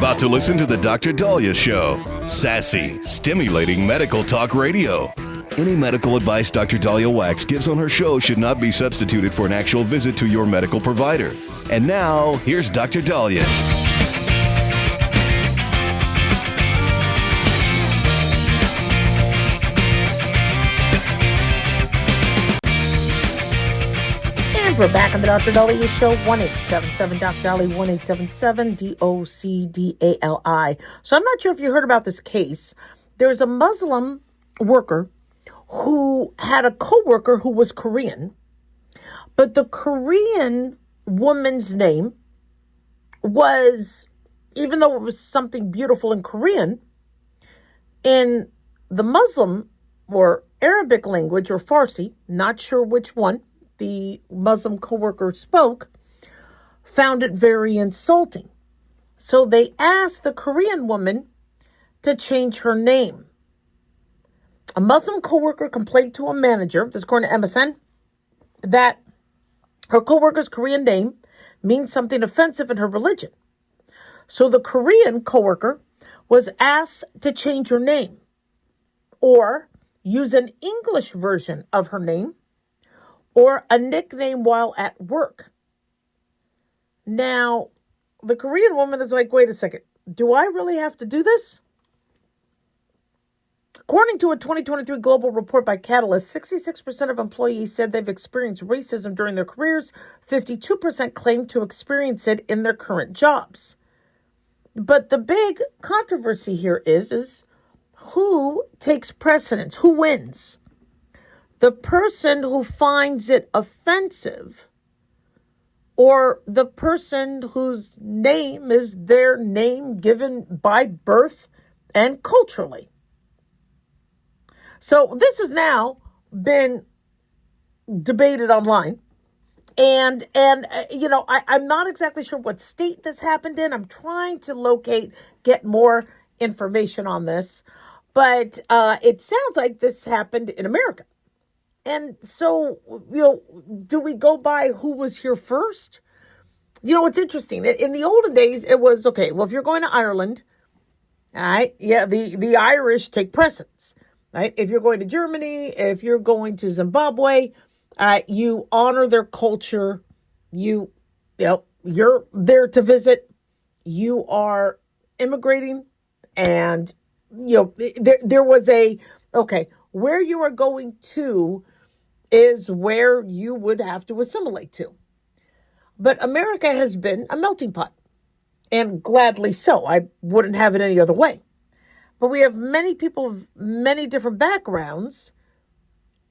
about to listen to the Dr. Dahlia Show. Sassy, stimulating medical talk radio. Any medical advice Dr. Dahlia Wax gives on her show should not be substituted for an actual visit to your medical provider. And now, here's Dr. Dahlia. We're back on the Dr. Dahlia Show, 1-877 Dr. Dahlia, 1-877 DOCDALI. So I'm not sure if you heard about this case. There's a Muslim worker who had a coworker who was Korean, but the Korean woman's name was, even though it was something beautiful in Korean, in the Muslim or Arabic language or Farsi, not sure which one, the Muslim coworker spoke, found it very insulting. So they asked the Korean woman to change her name. A Muslim coworker complained to a manager, this according to MSN, that her coworker's Korean name means something offensive in her religion. So the Korean coworker was asked to change her name or use an English version of her name or a nickname while at work. Now, the Korean woman is like, wait a second, do I really have to do this? According to a 2023 global report by Catalyst, 66% of employees said they've experienced racism during their careers. 52% claim to experience it in their current jobs. But the big controversy here is who takes precedence? Who wins? The person who finds it offensive or the person whose name is their name given by birth and culturally. So this has now been debated online. And I'm not exactly sure what state this happened in. I'm trying to get more information on this. But it sounds like this happened in America. And so, do we go by who was here first? It's interesting. In the olden days, it was, okay, well, if you're going to Ireland, all right, yeah, the Irish take precedence, right? If you're going to Germany, if you're going to Zimbabwe, you honor their culture. You're there to visit. You are immigrating. And, there was where you are going to is where you would have to assimilate to. But America has been a melting pot, and gladly so. I wouldn't have it any other way. But we have many people of many different backgrounds,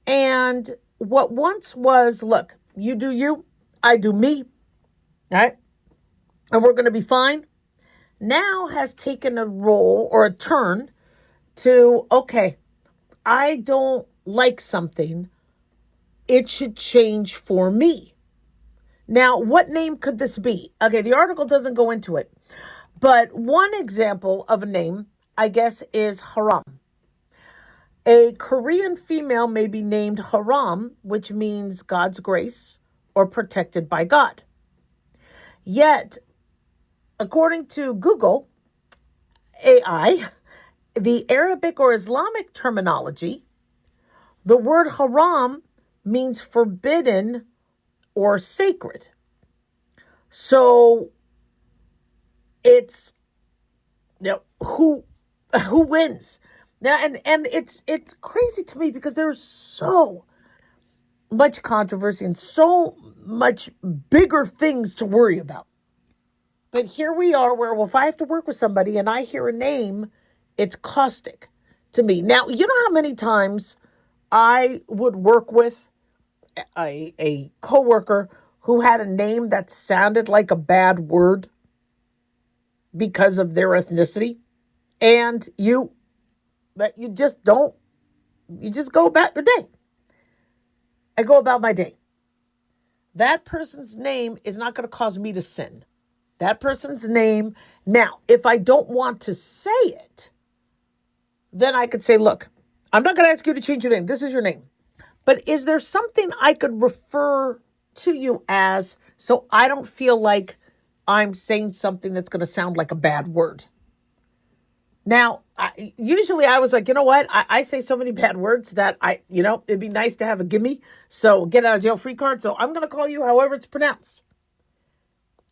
and what once was, look, you do you, I do me, all right, and we're going to be fine, now has taken a role or a turn to, okay, I don't like something, it should change for me. Now, what name could this be? Okay, the article doesn't go into it. But one example of a name, I guess, is Haram. A Korean female may be named Haram, which means God's grace or protected by God. Yet, according to Google AI, the Arabic or Islamic terminology, the word haram means forbidden or sacred. So it's who wins now, and it's crazy to me because there's so much controversy and so much bigger things to worry about. But here we are, where if I have to work with somebody and I hear a name, it's caustic to me. Now, you know how many times I would work with a coworker who had a name that sounded like a bad word because of their ethnicity, and you just go about your day. I go about my day. That person's name is not going to cause me to sin. That person's name. Now, if I don't want to say it, then I could say, look, I'm not going to ask you to change your name. This is your name. But is there something I could refer to you as so I don't feel like I'm saying something that's going to sound like a bad word. Now, usually I was like, you know what? I say so many bad words that it'd be nice to have a gimme. So get out of jail free card. So I'm going to call you however it's pronounced.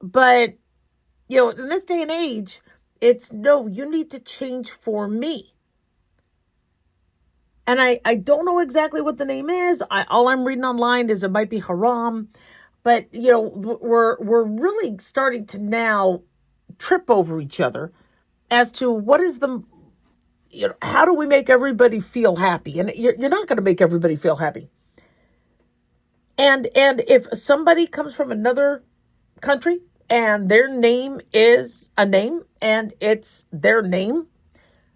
But, in this day and age, it's no, you need to change for me. And I don't know exactly what the name is. All I'm reading online is it might be haram. But, we're really starting to now trip over each other as to what is how do we make everybody feel happy? And you're not going to make everybody feel happy. And if somebody comes from another country and their name is a name and it's their name,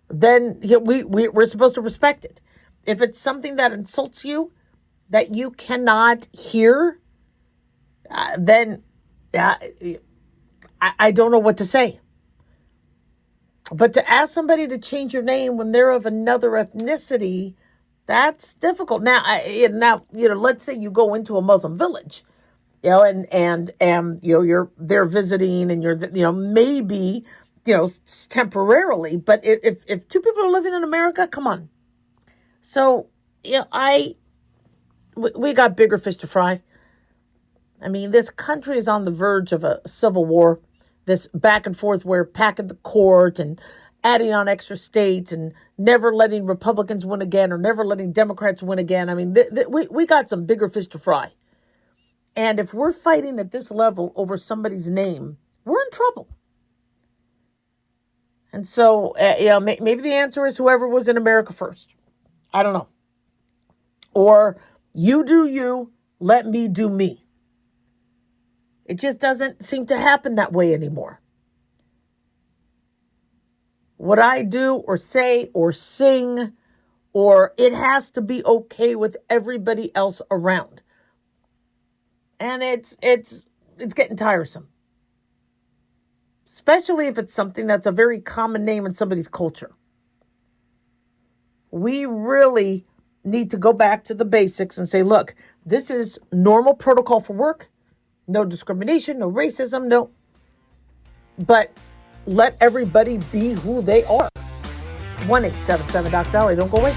then we're supposed to respect it. If it's something that insults you, that you cannot hear, then I don't know what to say. But to ask somebody to change your name when they're of another ethnicity, that's difficult. Now, let's say you go into a Muslim village, and you're there visiting, and you're maybe temporarily. But if two people are living in America, come on. So we got bigger fish to fry. I mean, this country is on the verge of a civil war. This back and forth where packing the court and adding on extra states and never letting Republicans win again or never letting Democrats win again. I mean, we got some bigger fish to fry. And if we're fighting at this level over somebody's name, we're in trouble. And so, maybe the answer is whoever was in America first. I don't know. Or you do you, let me do me. It just doesn't seem to happen that way anymore. What I do or say or sing, or it has to be okay with everybody else around. And it's getting tiresome. Especially if it's something that's a very common name in somebody's culture. We really need to go back to the basics and say, look, this is normal protocol for work. No discrimination, no racism, no. But let everybody be who they are. 1-877 Dr. Dolly. Don't go away.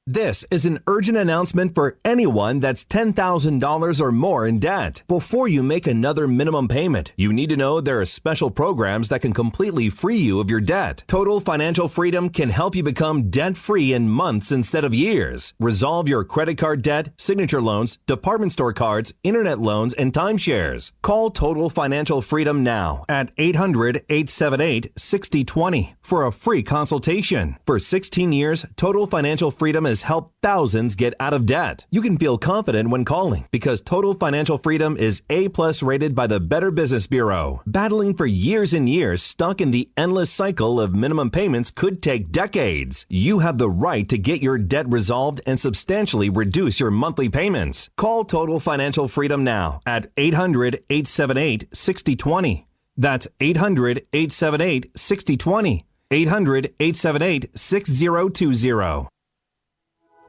This is an urgent announcement for anyone that's $10,000 or more in debt. Before you make another minimum payment, you need to know there are special programs that can completely free you of your debt. Total Financial Freedom can help you become debt-free in months instead of years. Resolve your credit card debt, signature loans, department store cards, internet loans, and timeshares. Call Total Financial Freedom now at 800-878-6020 for a free consultation. For 16 years, Total Financial Freedom has helped thousands get out of debt. You can feel confident when calling because Total Financial Freedom is A+ rated by the Better Business Bureau. Battling for years and years stuck in the endless cycle of minimum payments could take decades. You have the right to get your debt resolved and substantially reduce your monthly payments. Call Total Financial Freedom now at 800-878-6020. That's 800-878-6020. 800-878-6020.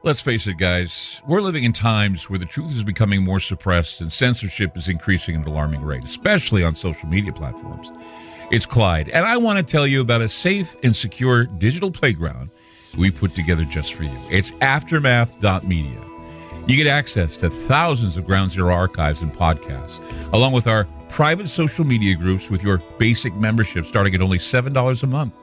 Let's face it, guys, we're living in times where the truth is becoming more suppressed and censorship is increasing at an alarming rate, especially on social media platforms. It's Clyde, and I want to tell you about a safe and secure digital playground we put together just for you. It's aftermath.media. You get access to thousands of Ground Zero archives and podcasts, along with our private social media groups with your basic membership starting at only $7 a month.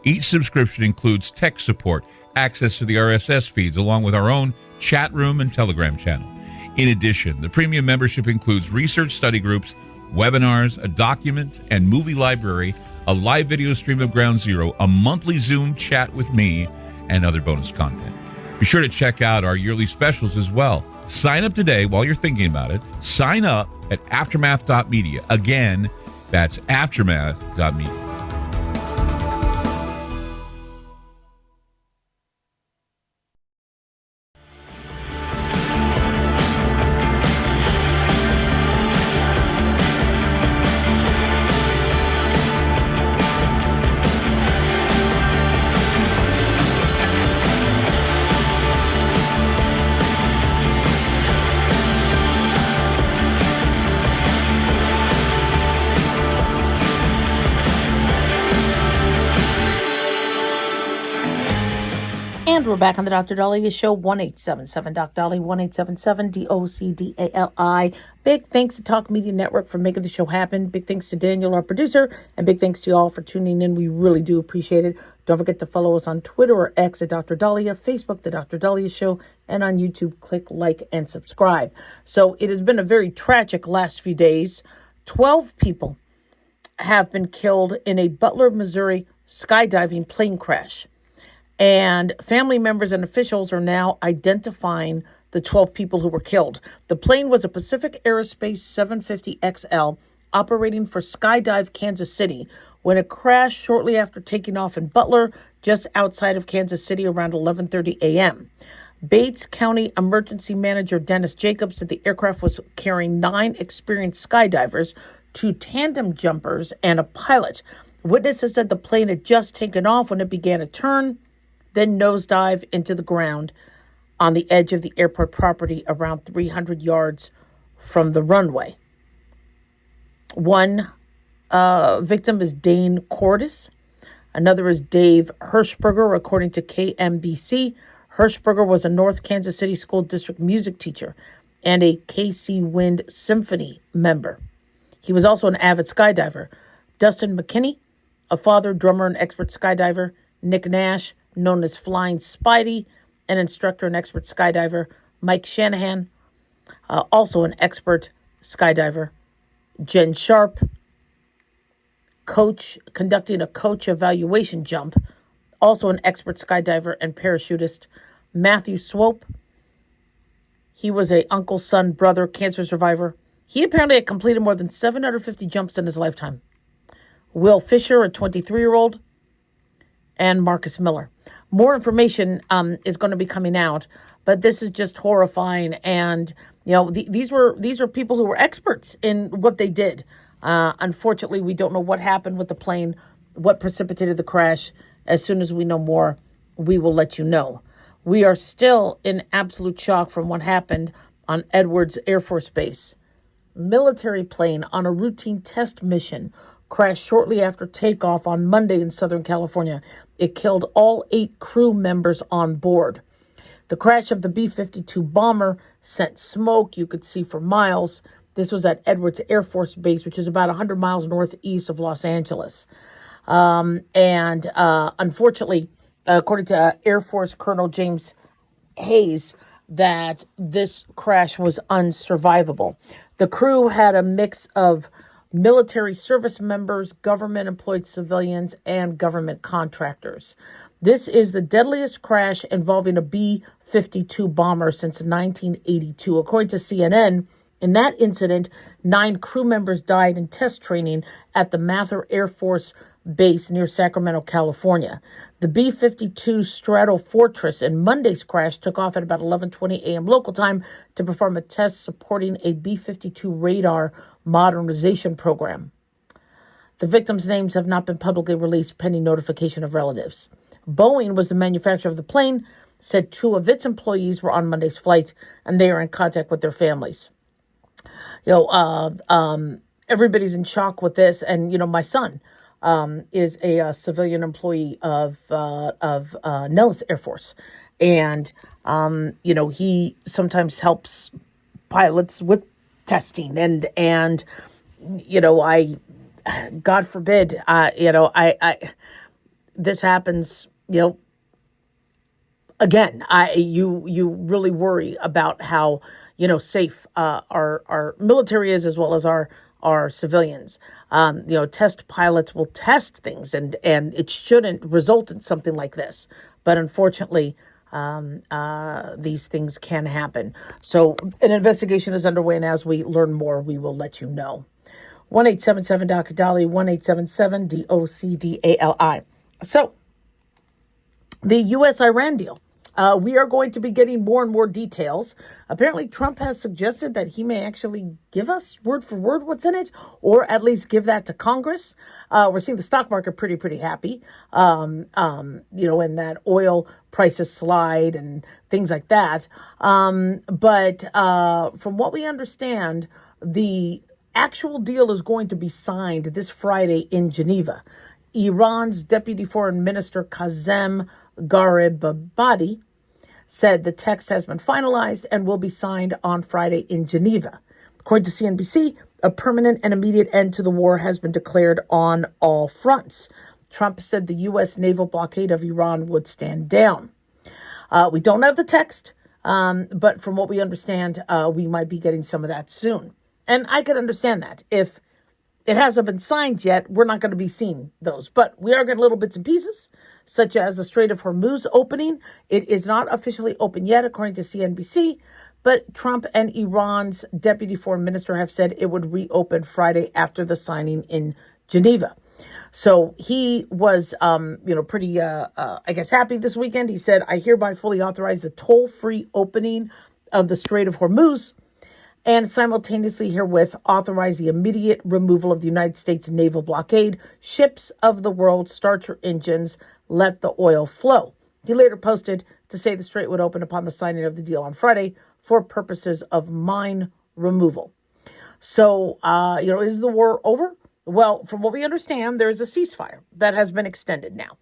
Each subscription includes tech support, access to the RSS feeds, along with our own chat room and Telegram channel. In addition, the premium membership includes research study groups, webinars, a document and movie library, a live video stream of Ground Zero, a monthly Zoom chat with me, and other bonus content. Be sure to check out our yearly specials as well. Sign up today while you're thinking about it. Sign up at aftermath.media. Again, that's aftermath.media. And we're back on the Dr. Dahlia Show, 1-877-DOC-DALI, 1-877-DOC-DALI. Big thanks to Talk Media Network for making the show happen. Big thanks to Daniel, our producer, and big thanks to you all for tuning in. We really do appreciate it. Don't forget to follow us on Twitter or X at Dr. Dahlia, Facebook, The Dr. Dahlia Show, and on YouTube, click like and subscribe. So it has been a very tragic last few days. 12 people have been killed in a Butler, Missouri skydiving plane crash. And family members and officials are now identifying the 12 people who were killed. The plane was a Pacific Aerospace 750XL operating for Skydive Kansas City when it crashed shortly after taking off in Butler, just outside of Kansas City around 11:30 a.m. Bates County Emergency Manager Dennis Jacobs said the aircraft was carrying 9 experienced skydivers, 2 tandem jumpers, and a pilot. Witnesses said the plane had just taken off when it began to turn, then nosedive into the ground on the edge of the airport property around 300 yards from the runway. One victim is Dane Cordis. Another is Dave Hirschberger, according to KMBC. Hirschberger was a North Kansas City School District music teacher and a KC Wind Symphony member. He was also an avid skydiver. Dustin McKinney, a father, drummer, and expert skydiver. Nick Nash, known as Flying Spidey, an instructor and expert skydiver. Mike Shanahan, also an expert skydiver. Jen Sharp, coach, conducting a coach evaluation jump, also an expert skydiver and parachutist. Matthew Swope, he was a uncle, son, brother, cancer survivor. He apparently had completed more than 750 jumps in his lifetime. Will Fisher, a 23-year-old, and Marcus Miller. More information is going to be coming out, but this is just horrifying. And you know, these were people who were experts in what they did. Unfortunately, we don't know what happened with the plane, what precipitated the crash. As soon as we know more, we will let you know. We are still in absolute shock from what happened on Edwards Air Force Base. Military plane on a routine test mission crashed shortly after takeoff on Monday in Southern California. It killed all 8 crew members on board. The crash of the B-52 bomber sent smoke you could see for miles. This was at Edwards Air Force Base, which is about 100 miles northeast of Los Angeles. Unfortunately, according to Air Force Colonel James Hayes, that this crash was unsurvivable. The crew had a mix of military service members, government-employed civilians, and government contractors. This is the deadliest crash involving a B-52 bomber since 1982. According to CNN, in that incident, 9 crew members died in test training at the Mather Air Force Base near Sacramento, California. The B-52 Stratofortress in Monday's crash took off at about 11:20 a.m. local time to perform a test supporting a B-52 radar modernization program. The victims' names have not been publicly released pending notification of relatives. Boeing was the manufacturer of the plane, said 2 of its employees were on Monday's flight, and they are in contact with their families. Everybody's in shock with this, and my son is a civilian employee of Nellis Air Force, and he sometimes helps pilots with testing, and I, God forbid, this happens, again, you really worry about how, safe our military is, as well as our civilians. Test pilots will test things, and it shouldn't result in something like this. But unfortunately, these things can happen. So an investigation is underway, and as we learn more, we will let you know. 1-877-DOC-DALI, 1-877-DOC-DALI. So the U.S.-Iran deal. We are going to be getting more and more details. Apparently, Trump has suggested that he may actually give us word for word what's in it, or at least give that to Congress. We're seeing the stock market pretty happy, and that oil prices slide and things like that. But from what we understand, the actual deal is going to be signed this Friday in Geneva. Iran's Deputy Foreign Minister Kazem Garibabadi, said the text has been finalized and will be signed on Friday in Geneva. According to CNBC, a permanent and immediate end to the war has been declared on all fronts. Trump said the U.S. naval blockade of Iran would stand down. We don't have the text, but from what we understand, we might be getting some of that soon. And I can understand that. If it hasn't been signed yet, we're not going to be seeing those. But we are getting little bits and pieces, such as the Strait of Hormuz opening. It is not officially open yet, according to CNBC, but Trump and Iran's deputy foreign minister have said it would reopen Friday after the signing in Geneva. So he was, pretty, happy this weekend. He said, I hereby fully authorize the toll-free opening of the Strait of Hormuz and simultaneously herewith authorize the immediate removal of the United States naval blockade. Ships of the world, start your engines, let the oil flow. He later posted to say the strait would open upon the signing of the deal on Friday for purposes of mine removal. So, is the war over? Well, from what we understand, there is a ceasefire that has been extended now.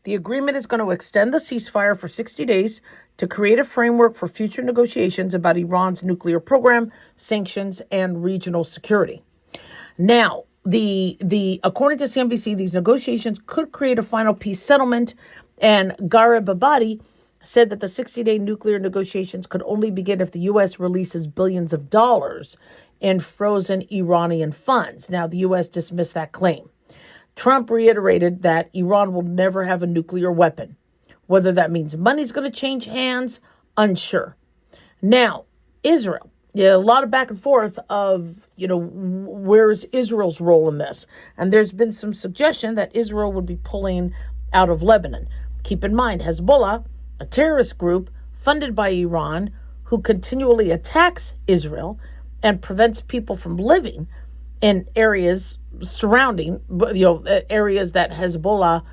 The agreement is going to extend the ceasefire for 60 days to create a framework for future negotiations about Iran's nuclear program, sanctions, and regional security. Now, according to CNBC, these negotiations could create a final peace settlement, and Garibabadi said that the 60-day nuclear negotiations could only begin if the U.S. releases billions of dollars in frozen Iranian funds. Now, the U.S. dismissed that claim. Trump reiterated that Iran will never have a nuclear weapon. Whether that means money's going to change hands, unsure. Now, Israel. A lot of back and forth of, where's Israel's role in this? And there's been some suggestion that Israel would be pulling out of Lebanon. Keep in mind, Hezbollah, a terrorist group funded by Iran, who continually attacks Israel and prevents people from living in areas surrounding, areas that Hezbollah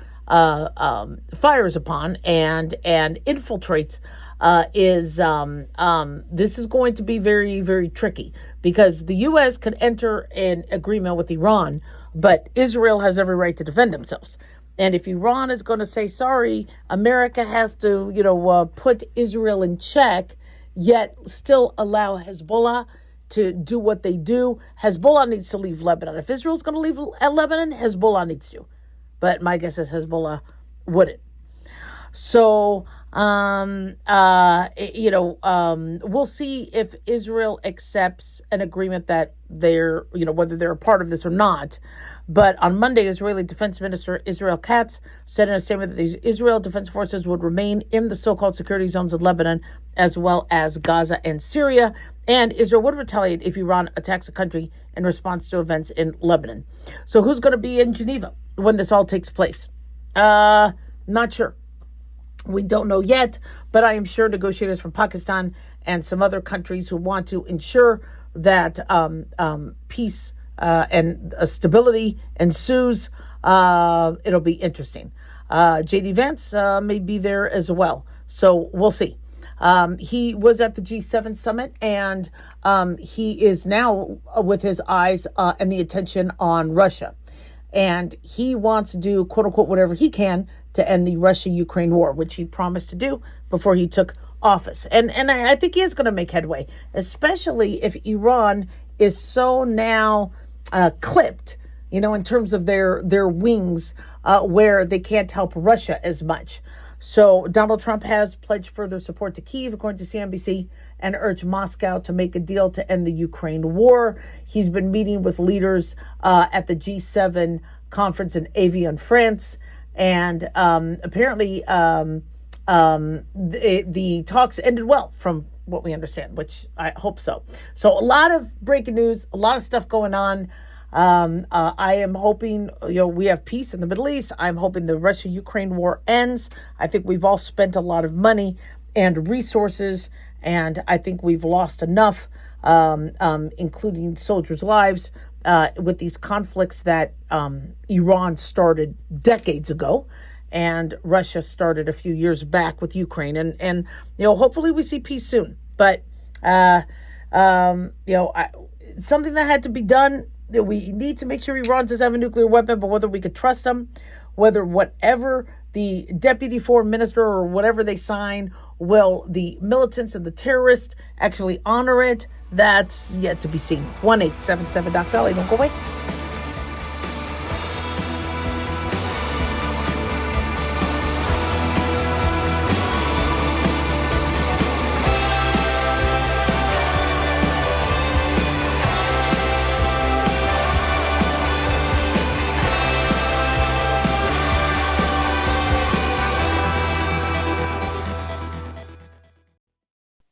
fires upon and infiltrates, this is going to be very, very tricky because the U.S. could enter an agreement with Iran, but Israel has every right to defend themselves. And if Iran is going to say, sorry, America has to, put Israel in check, yet still allow Hezbollah to do what they do, Hezbollah needs to leave Lebanon. If Israel's going to leave Lebanon, Hezbollah needs to. But my guess is Hezbollah wouldn't. So, we'll see if Israel accepts an agreement that they're, whether they're a part of this or not. But on Monday, Israeli Defense Minister Israel Katz said in a statement that the Israel Defense Forces would remain in the so-called security zones of Lebanon, as well as Gaza and Syria. And Israel would retaliate if Iran attacks a country in response to events in Lebanon. So who's going to be in Geneva when this all takes place? Not sure. We don't know yet, but I am sure negotiators from Pakistan and some other countries who want to ensure that peace and stability ensues. It'll be interesting. J.D. Vance may be there as well. So we'll see. He was at the G7 summit, and he is now with his eyes and the attention on Russia. And he wants to do, quote unquote, whatever he can to end the Russia-Ukraine war, which he promised to do before he took office. And I think he is going to make headway, especially if Iran is so now clipped, in terms of their wings, where they can't help Russia as much. So Donald Trump has pledged further support to Kyiv, according to CNBC, and urged Moscow to make a deal to end the Ukraine war. He's been meeting with leaders at the G7 conference in Evian, France. And apparently the talks ended well, from what we understand, which I hope so. So a lot of breaking news, a lot of stuff going on. I am hoping, we have peace in the Middle East. I'm hoping the Russia-Ukraine war ends. I think we've all spent a lot of money and resources, and I think we've lost enough, including soldiers' lives, with these conflicts that Iran started decades ago and Russia started a few years back with Ukraine. And hopefully we see peace soon. But, something that had to be done. We need to make sure Iran doesn't have a nuclear weapon, but whether we could trust them, whether whatever the deputy foreign minister or whatever they sign, will the militants and the terrorists actually honor it? That's yet to be seen. 1-877 Doc Dolly. Don't go away.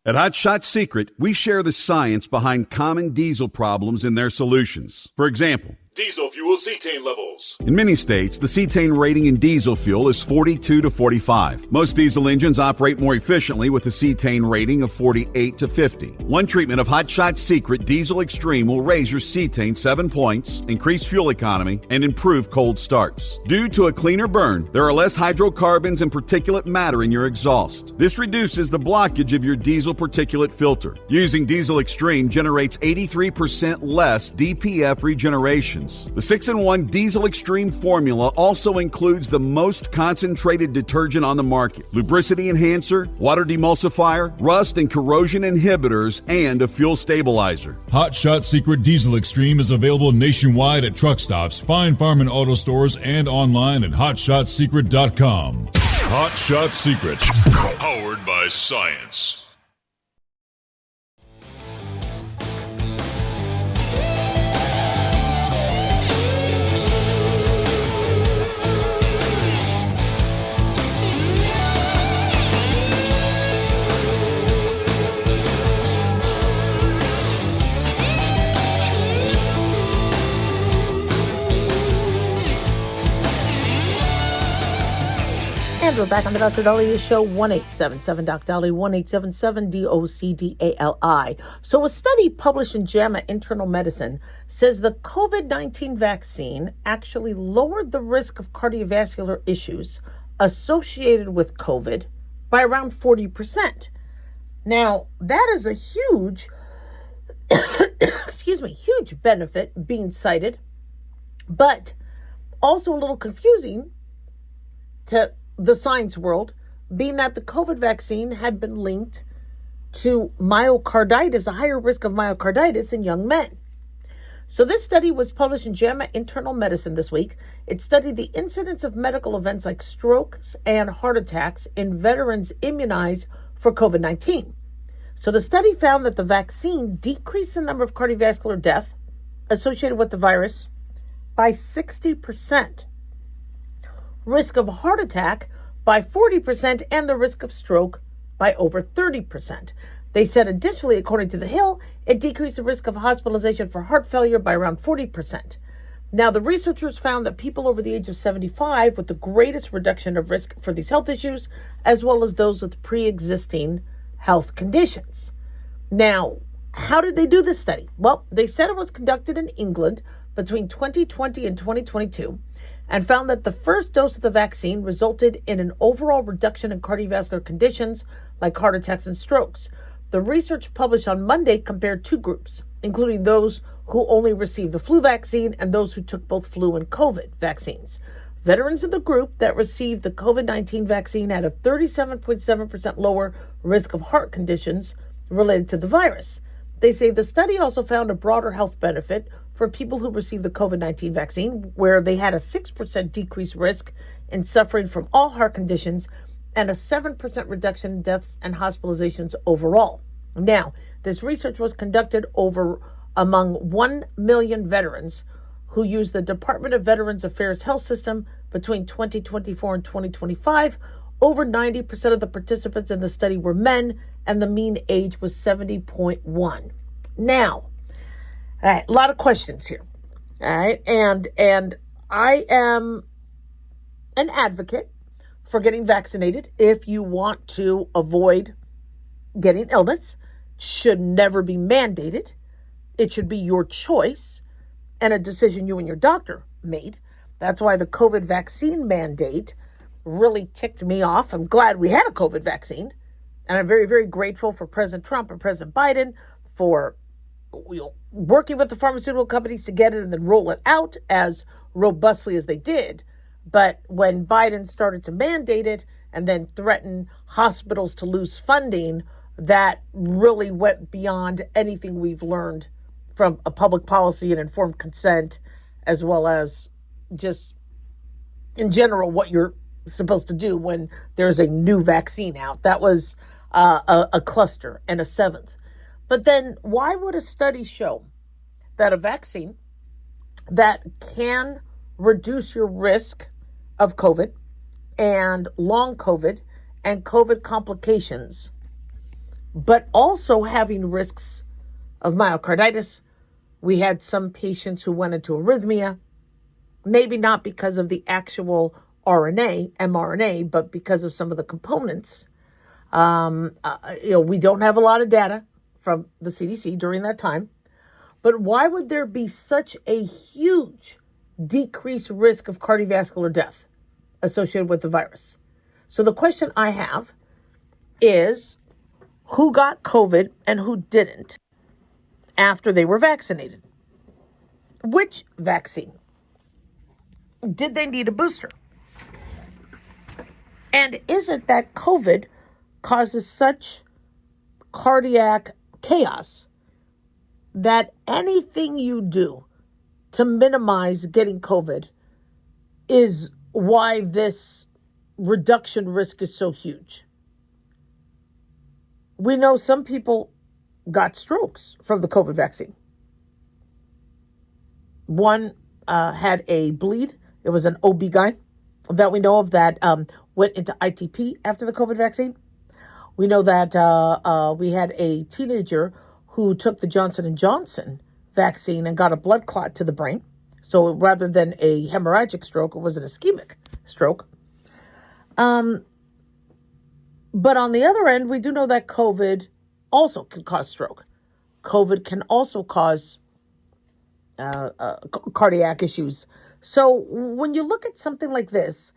At Hot Shot Secret, we share the science behind common diesel problems and their solutions. For example, Diesel fuel cetane levels. in many states, the cetane rating in diesel fuel is 42 to 45. Most diesel engines operate more efficiently with a cetane rating of 48 to 50. One treatment of Hot Shot Secret Diesel Extreme will raise your cetane 7 points, increase fuel economy, and improve cold starts. Due to a cleaner burn, there are less hydrocarbons and particulate matter in your exhaust. This reduces the blockage of your diesel particulate filter. Using Diesel Extreme generates 83% less DPF regenerations. The 6-in-1 Diesel Extreme formula also includes the most concentrated detergent on the market, lubricity enhancer, water demulsifier, rust and corrosion inhibitors, and a fuel stabilizer. Hot Shot Secret Diesel Extreme is available nationwide at truck stops, fine farm and auto stores, and online at hotshotsecret.com. Hot Shot Secret. Powered by science. And we're back on the Dr. Dahlia Show, 1-877 Doc Dolly, 1-877 DOCDALI. So a study published in JAMA Internal Medicine says the COVID-19 vaccine actually lowered the risk of cardiovascular issues associated with COVID by around 40%. Now, that is a huge, huge benefit being cited, but also a little confusing to the science world, being that the COVID vaccine had been linked to myocarditis, a higher risk of myocarditis in young men. So this study was published in JAMA Internal Medicine this week. It studied the incidence of medical events like strokes and heart attacks in veterans immunized for COVID-19. So the study found that the vaccine decreased the number of cardiovascular deaths associated with the virus by 60%. Risk of heart attack by 40%, and the risk of stroke by over 30%. They said additionally, according to The Hill, it decreased the risk of hospitalization for heart failure by around 40%. Now, the researchers found that people over the age of 75 with the greatest reduction of risk for these health issues, as well as those with pre-existing health conditions. Now, how did they do this study? Well, they said it was conducted in England between 2020 and 2022, and found that the first dose of the vaccine resulted in an overall reduction in cardiovascular conditions like heart attacks and strokes. The research published on Monday compared two groups, including those who only received the flu vaccine and those who took both flu and COVID vaccines. Veterans in the group that received the COVID-19 vaccine had a 37.7% lower risk of heart conditions related to the virus. They say the study also found a broader health benefit for people who received the COVID-19 vaccine, where they had a 6% decreased risk in suffering from all heart conditions and a 7% reduction in deaths and hospitalizations overall. Now, this research was conducted among 1 million veterans who used the Department of Veterans Affairs health system between 2024 and 2025. Over 90% of the participants in the study were men, and the mean age was 70.1. Now, all right, a lot of questions here. All right, and I am an advocate for getting vaccinated if you want to avoid getting illness. Should never be mandated. It should be your choice and a decision you and your doctor made. That's why the COVID vaccine mandate really ticked me off. I'm glad we had a COVID vaccine, and I'm very, very grateful for President Trump and President Biden for working with the pharmaceutical companies to get it and then roll it out as robustly as they did. But when Biden started to mandate it and then threaten hospitals to lose funding, that really went beyond anything we've learned from a public policy and informed consent, as well as just in general what you're supposed to do when there's a new vaccine out. That was a cluster and a seventh. But then why would a study show that a vaccine that can reduce your risk of COVID and long COVID and COVID complications, but also having risks of myocarditis? We had some patients who went into arrhythmia, maybe not because of the actual mRNA, but because of some of the components. We don't have a lot of data from the CDC during that time, but why would there be such a huge decreased risk of cardiovascular death associated with the virus? So the question I have is, who got COVID and who didn't after they were vaccinated? Which vaccine? Did they need a booster? And is it that COVID causes such cardiac chaos that anything you do to minimize getting COVID is why this reduction risk is so huge? We know some people got strokes from the COVID vaccine. One had a bleed. It was an OB-GYN that we know of that went into ITP after the COVID vaccine. We know that we had a teenager who took the Johnson & Johnson vaccine and got a blood clot to the brain. So rather than a hemorrhagic stroke, it was an ischemic stroke. But on the other end, we do know that COVID also can cause stroke. COVID can also cause cardiac issues. So when you look at something like this,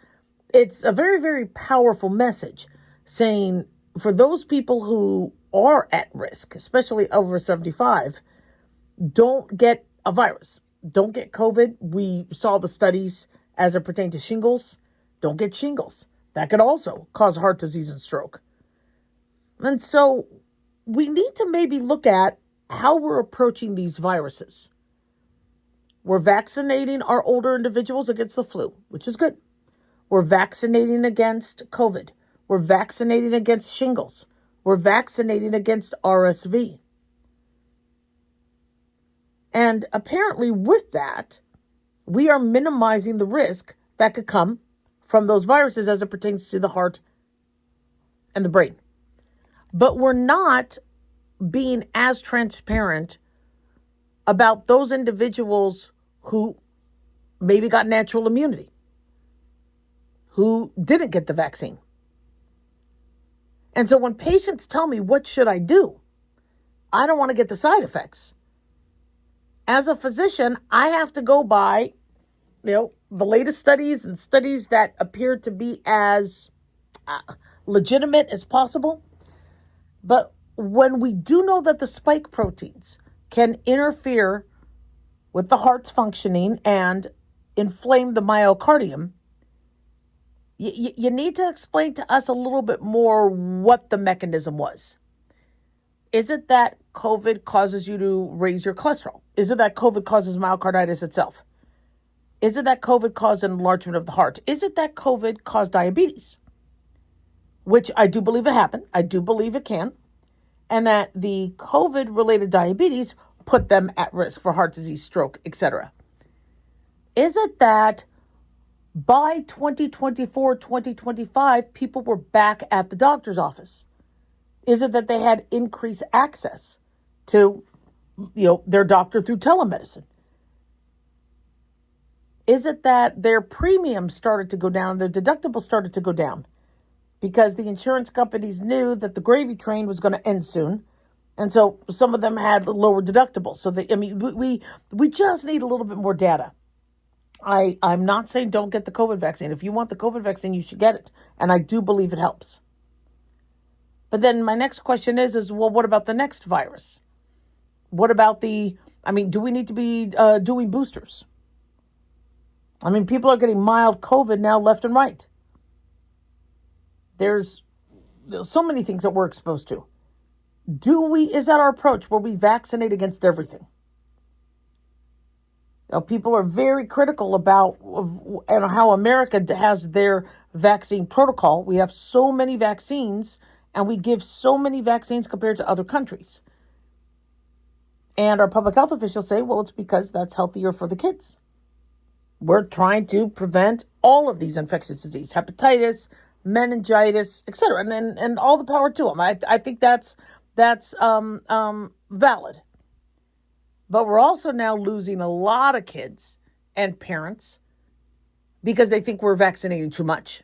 it's a very, very powerful message saying for those people who are at risk, especially over 75, don't get a virus. Don't get COVID. We saw the studies as it pertained to shingles. Don't get shingles. That could also cause heart disease and stroke. And so we need to maybe look at how we're approaching these viruses. We're vaccinating our older individuals against the flu, which is good. We're vaccinating against COVID. We're vaccinating against shingles. We're vaccinating against RSV. And apparently with that, we are minimizing the risk that could come from those viruses as it pertains to the heart and the brain. But we're not being as transparent about those individuals who maybe got natural immunity, who didn't get the vaccine. And so when patients tell me, what should I do? I don't want to get the side effects. As a physician, I have to go by, the latest studies and studies that appear to be as legitimate as possible. But when we do know that the spike proteins can interfere with the heart's functioning and inflame the myocardium, you need to explain to us a little bit more what the mechanism was. Is it that COVID causes you to raise your cholesterol? Is it that COVID causes myocarditis itself? Is it that COVID caused an enlargement of the heart? Is it that COVID caused diabetes? Which I do believe it happened. I do believe it can. And that the COVID-related diabetes put them at risk for heart disease, stroke, etc. Is it that by 2024, 2025, people were back at the doctor's office? Is it that they had increased access to, their doctor through telemedicine? Is it that their premiums started to go down, their deductibles started to go down because the insurance companies knew that the gravy train was going to end soon? And so some of them had lower deductibles. So we just need a little bit more data. I'm not saying don't get the COVID vaccine. If you want the COVID vaccine, you should get it. And I do believe it helps. But then my next question is well, what about the next virus? What about do we need to be doing boosters? I mean, people are getting mild COVID now left and right. There's so many things that we're exposed to. Is that our approach where we vaccinate against everything? People are very critical about and how America has their vaccine protocol. We have so many vaccines and we give so many vaccines compared to other countries. And our public health officials say, well, it's because that's healthier for the kids. We're trying to prevent all of these infectious diseases, hepatitis, meningitis, etc., and all the power to them. I think that's valid. But we're also now losing a lot of kids and parents because they think we're vaccinating too much.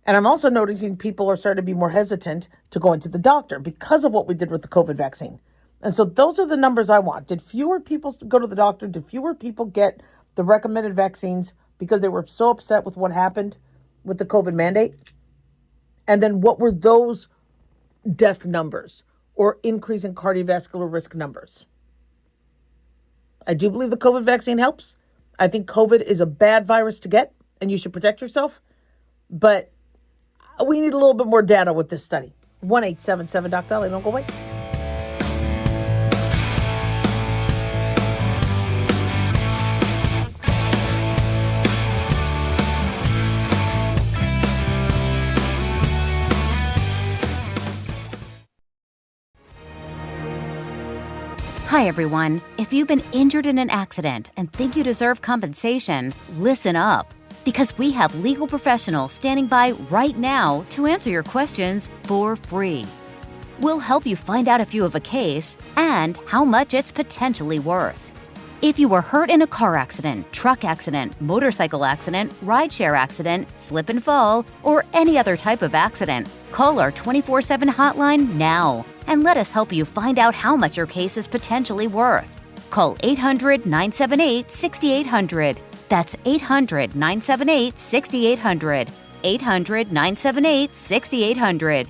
And I'm also noticing people are starting to be more hesitant to go into the doctor because of what we did with the COVID vaccine. And so those are the numbers I want. Did fewer people go to the doctor? Did fewer people get the recommended vaccines because they were so upset with what happened with the COVID mandate? And then what were those death numbers or increase in cardiovascular risk numbers? I do believe the COVID vaccine helps. I think COVID is a bad virus to get and you should protect yourself. But we need a little bit more data with this study. 1-877-DOC-DOLLY. Don't go away. Hi, everyone. If you've been injured in an accident and think you deserve compensation, listen up. Because we have legal professionals standing by right now to answer your questions for free. We'll help you find out if you have a case and how much it's potentially worth. If you were hurt in a car accident, truck accident, motorcycle accident, rideshare accident, slip and fall, or any other type of accident, call our 24/7 hotline now and let us help you find out how much your case is potentially worth. Call 800-978-6800. That's 800-978-6800. 800-978-6800.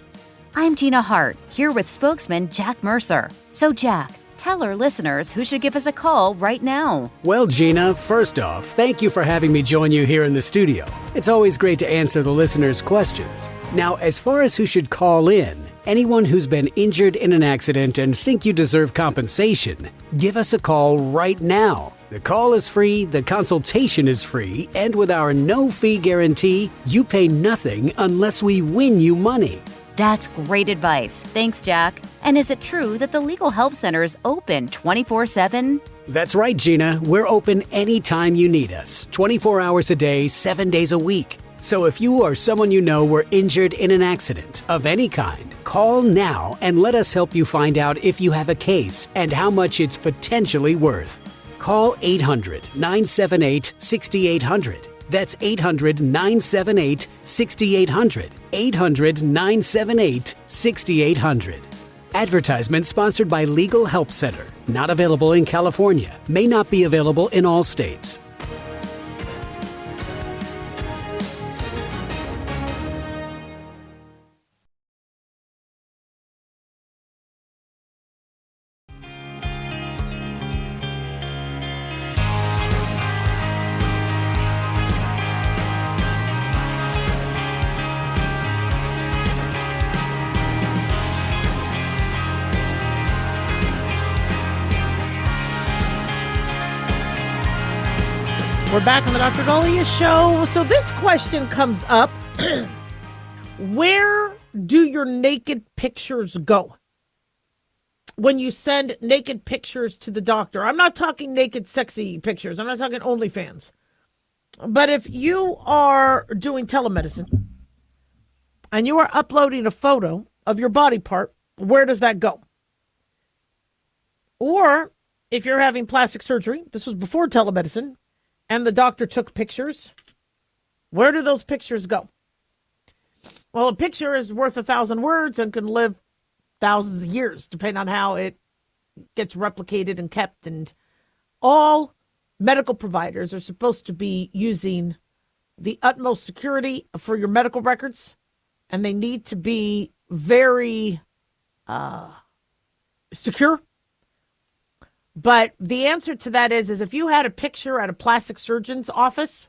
I'm Gina Hart, here with spokesman Jack Mercer. So Jack, tell our listeners who should give us a call right now. Well, Gina, first off, thank you for having me join you here in the studio. It's always great to answer the listeners' questions. Now, as far as who should call in, anyone who's been injured in an accident and think you deserve compensation, give us a call right now. The call is free, the consultation is free, and with our no-fee guarantee, you pay nothing unless we win you money. That's great advice. Thanks, Jack. And is it true that the Legal Help Center is open 24/7? That's right, Gina. We're open anytime you need us, 24 hours a day, 7 days a week. So if you or someone you know were injured in an accident of any kind, call now and let us help you find out if you have a case and how much it's potentially worth. Call 800-978-6800. That's 800-978-6800. 800-978-6800. Advertisement sponsored by Legal Help Center. Not available in California. May not be available in all states. We're back on the Dr. Dahlia Show. So this question comes up. Where do your naked pictures go when you send naked pictures to the doctor? I'm not talking naked sexy pictures. I'm not talking OnlyFans. But if you are doing telemedicine and you are uploading a photo of your body part, where does that go? Or if you're having plastic surgery, this was before telemedicine, and the doctor took pictures, where do those pictures go? Well, a picture is worth 1,000 words and can live thousands of years, depending on how it gets replicated and kept. And all medical providers are supposed to be using the utmost security for your medical records, and they need to be very secure. But the answer to that is if you had a picture at a plastic surgeon's office,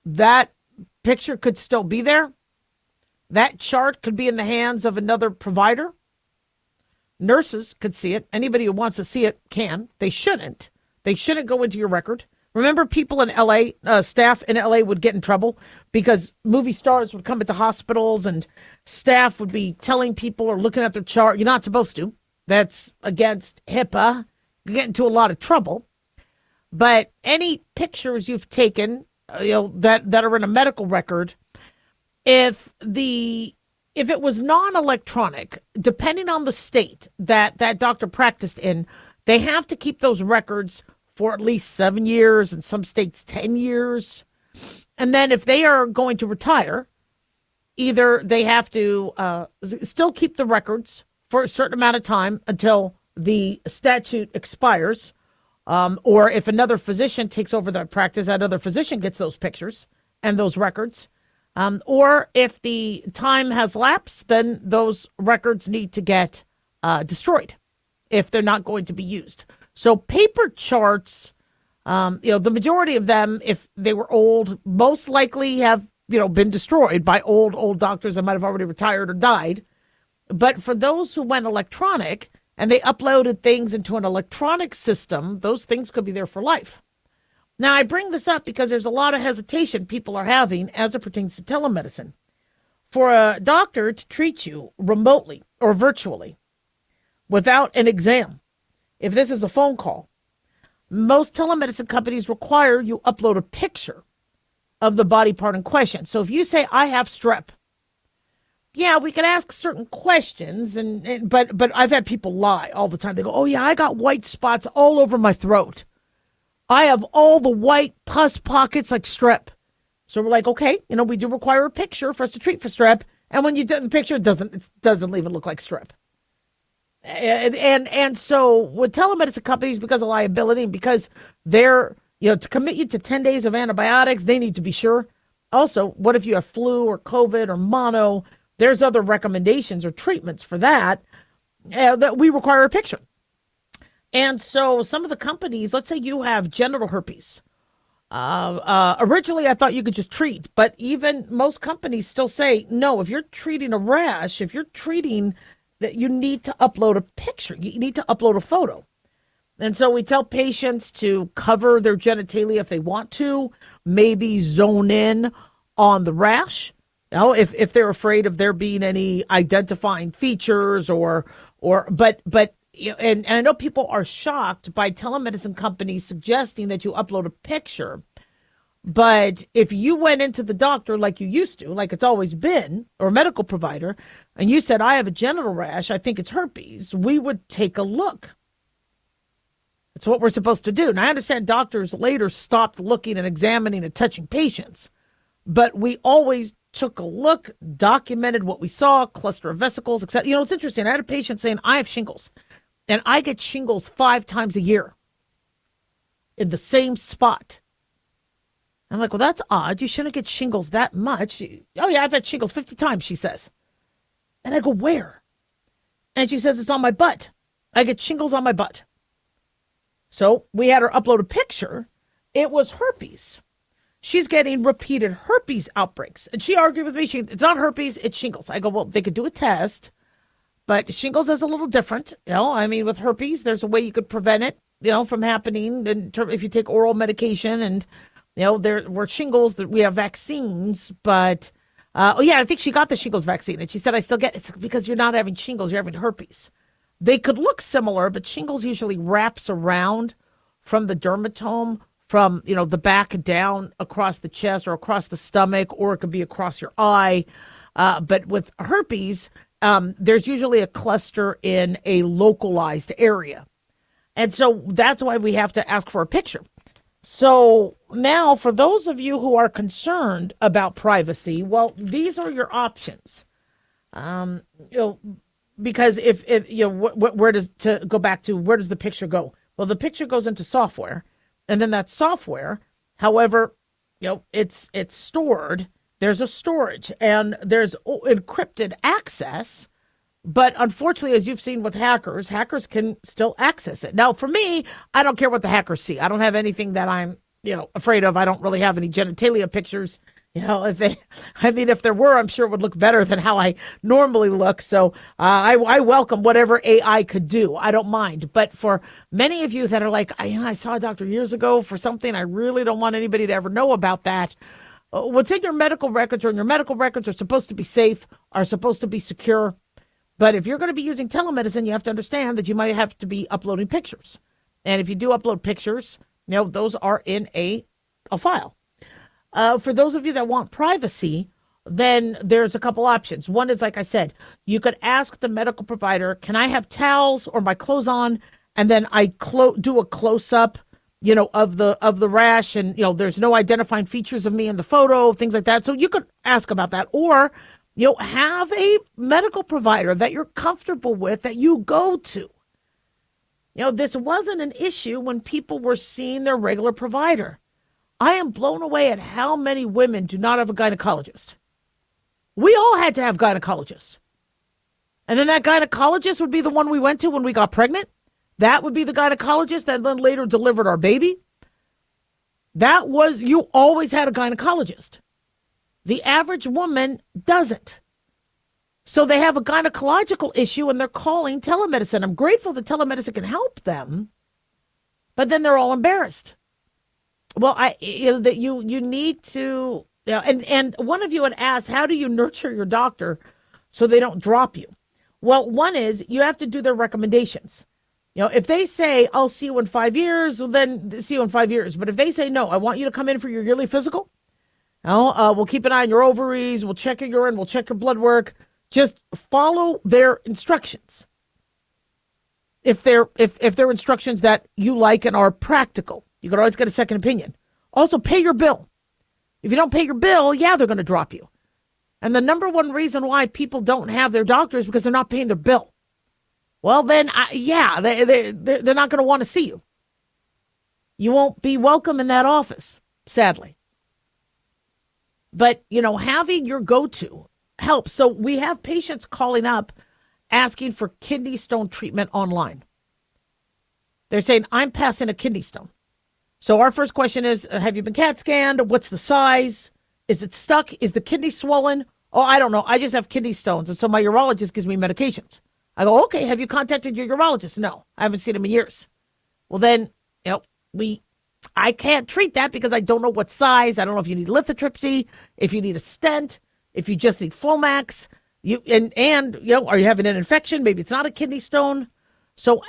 that picture could still be there. That chart could be in the hands of another provider. Nurses could see it. Anybody who wants to see it can. They shouldn't. They shouldn't go into your record. Remember, people in LA, staff in LA would get in trouble because movie stars would come into hospitals and staff would be telling people or looking at their chart. You're not supposed to. That's against HIPAA. You get into a lot of trouble. But any pictures you've taken, that are in a medical record, if it was non-electronic, depending on the state that doctor practiced in, they have to keep those records for at least 7 years, in some states 10 years. And then if they are going to retire, either they have to still keep the records for a certain amount of time until the statute expires, or if another physician takes over that practice, that other physician gets those pictures and those records. Or if the time has lapsed, then those records need to get destroyed if they're not going to be used. So paper charts, the majority of them, if they were old, most likely have, been destroyed by old doctors that might have already retired or died. But for those who went electronic and they uploaded things into an electronic system, those things could be there for life. Now, I bring this up because there's a lot of hesitation people are having as it pertains to telemedicine. For a doctor to treat you remotely or virtually without an exam, if this is a phone call, most telemedicine companies require you upload a picture of the body part in question. So if you say, I have strep, yeah, we can ask certain questions, but I've had people lie all the time. They go, oh, yeah, I got white spots all over my throat. I have all the white pus pockets like strep. So we're like, okay, we do require a picture for us to treat for strep. And when you do the picture, it doesn't even look like strep. And so with telemedicine companies, because of liability and because they're, to commit you to 10 days of antibiotics, they need to be sure. Also, what if you have flu or COVID or mono? There's other recommendations or treatments for that we require a picture. And so some of the companies, let's say you have genital herpes. Originally, I thought you could just treat, but even most companies still say, no, if you're treating a rash, if you're treating that, you need to upload a picture. You need to upload a photo. And so we tell patients to cover their genitalia if they want to, maybe zone in on the rash. If they're afraid of there being any identifying features but and I know people are shocked by telemedicine companies suggesting that you upload a picture. But if you went into the doctor like you used to, like it's always been, or a medical provider, and you said, I have a genital rash, I think it's herpes, we would take a look. That's what we're supposed to do. And I understand doctors later stopped looking and examining and touching patients, but we always took a look, documented what we saw, cluster of vesicles, etc. It's interesting. I had a patient saying, I have shingles. And I get shingles 5 times a year in the same spot. I'm like, well, that's odd. You shouldn't get shingles that much. Oh, yeah, I've had shingles 50 times, she says. And I go, where? And she says, it's on my butt. I get shingles on my butt. So we had her upload a picture. It was herpes. She's getting repeated herpes outbreaks. And she argued with me, it's not herpes, it's shingles. I go, well, they could do a test. But shingles is a little different. With herpes, there's a way you could prevent it, from happening if you take oral medication. And, there were shingles that we have vaccines. But, I think she got the shingles vaccine. And she said, I still get it's because you're not having shingles, you're having herpes. They could look similar, but shingles usually wraps around from the dermatome, from, the back down across the chest or across the stomach, or it could be across your eye. But with herpes, there's usually a cluster in a localized area. And so that's why we have to ask for a picture. So now for those of you who are concerned about privacy, well, these are your options. Because if where does the picture go? Well, the picture goes into software, and then that software, however, it's stored. There's a storage and there's encrypted access But unfortunately, as you've seen with hackers can still access it. Now, for me, I don't care what the hackers see. I don't have anything that I'm, afraid of. I don't really have any genitalia pictures. If there were, I'm sure it would look better than how I normally look. So I welcome whatever AI could do. I don't mind. But for many of you that are like, I saw a doctor years ago for something, I really don't want anybody to ever know about that. What's in your medical records or in your medical records are supposed to be safe, are supposed to be secure. But if you're going to be using telemedicine, you have to understand that you might have to be uploading pictures. And if you do upload pictures, those are in a file. For those of you that want privacy, then there's a couple options. One is, like I said, you could ask the medical provider, can I have towels or my clothes on? And then I do a close-up, of the rash, and, there's no identifying features of me in the photo, things like that. So you could ask about that. Or have a medical provider that you're comfortable with that you go to. This wasn't an issue when people were seeing their regular provider. I am blown away at how many women do not have a gynecologist. We all had to have gynecologists. And then that gynecologist would be the one we went to when we got pregnant. That would be the gynecologist that then later delivered our baby. You always had a gynecologist. The average woman doesn't. So they have a gynecological issue and they're calling telemedicine. I'm grateful that telemedicine can help them, but then they're all embarrassed. Well, that you need to, and one of you had asked, how do you nurture your doctor so they don't drop you? Well, one is you have to do their recommendations. If they say, I'll see you in 5 years, well, then see you in 5 years. But if they say, no, I want you to come in for your yearly physical, we'll keep an eye on your ovaries, we'll check your urine, we'll check your blood work. Just follow their instructions. If they're instructions that you like and are practical, you can always get a second opinion. Also, pay your bill. If you don't pay your bill, they're going to drop you. And the number one reason why people don't have their doctor is because they're not paying their bill. Well, then, they're not going to want to see you. You won't be welcome in that office, sadly. But, having your go-to helps. So we have patients calling up asking for kidney stone treatment online. They're saying, I'm passing a kidney stone. So our first question is, have you been CAT scanned? What's the size? Is it stuck? Is the kidney swollen? Oh, I don't know. I just have kidney stones. And so my urologist gives me medications. I go, okay, have you contacted your urologist? No, I haven't seen him in years. Well, then, I can't treat that because I don't know what size. I don't know if you need lithotripsy, if you need a stent, if you just need Flomax, are you having an infection? Maybe it's not a kidney stone. So,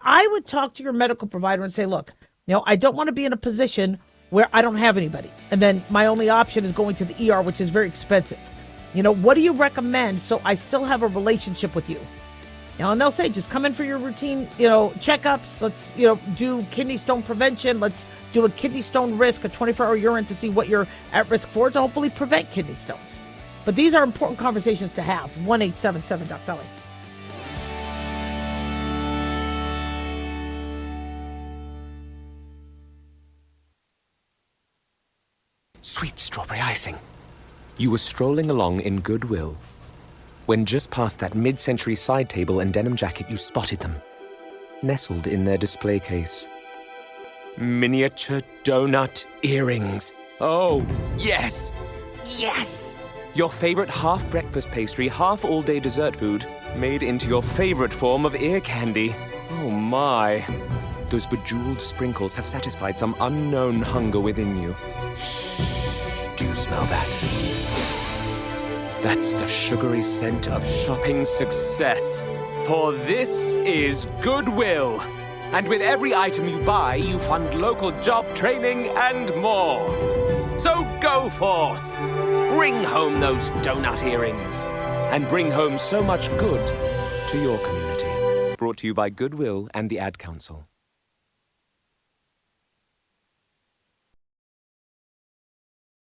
I would talk to your medical provider and say, look, I don't want to be in a position where I don't have anybody. And then my only option is going to the ER, which is very expensive. What do you recommend so I still have a relationship with you? And they'll say, just come in for your routine, checkups. Let's, do kidney stone prevention. Let's do a kidney stone risk, a 24-hour urine to see what you're at risk for to hopefully prevent kidney stones. But these are important conversations to have. 1-877-DOC-DOLLY. Sweet strawberry icing. You were strolling along in goodwill when just past that mid-century side table and denim jacket you spotted them, nestled in their display case. Miniature donut earrings. Oh, yes! Yes! Your favorite half-breakfast pastry, half-all-day dessert food, made into your favorite form of ear candy. Oh my. Those bejeweled sprinkles have satisfied some unknown hunger within you. Shh, do you smell that? That's the sugary scent of shopping success. For this is Goodwill. And with every item you buy, you fund local job training and more. So go forth. Bring home those donut earrings. And bring home so much good to your community. Brought to you by Goodwill and the Ad Council.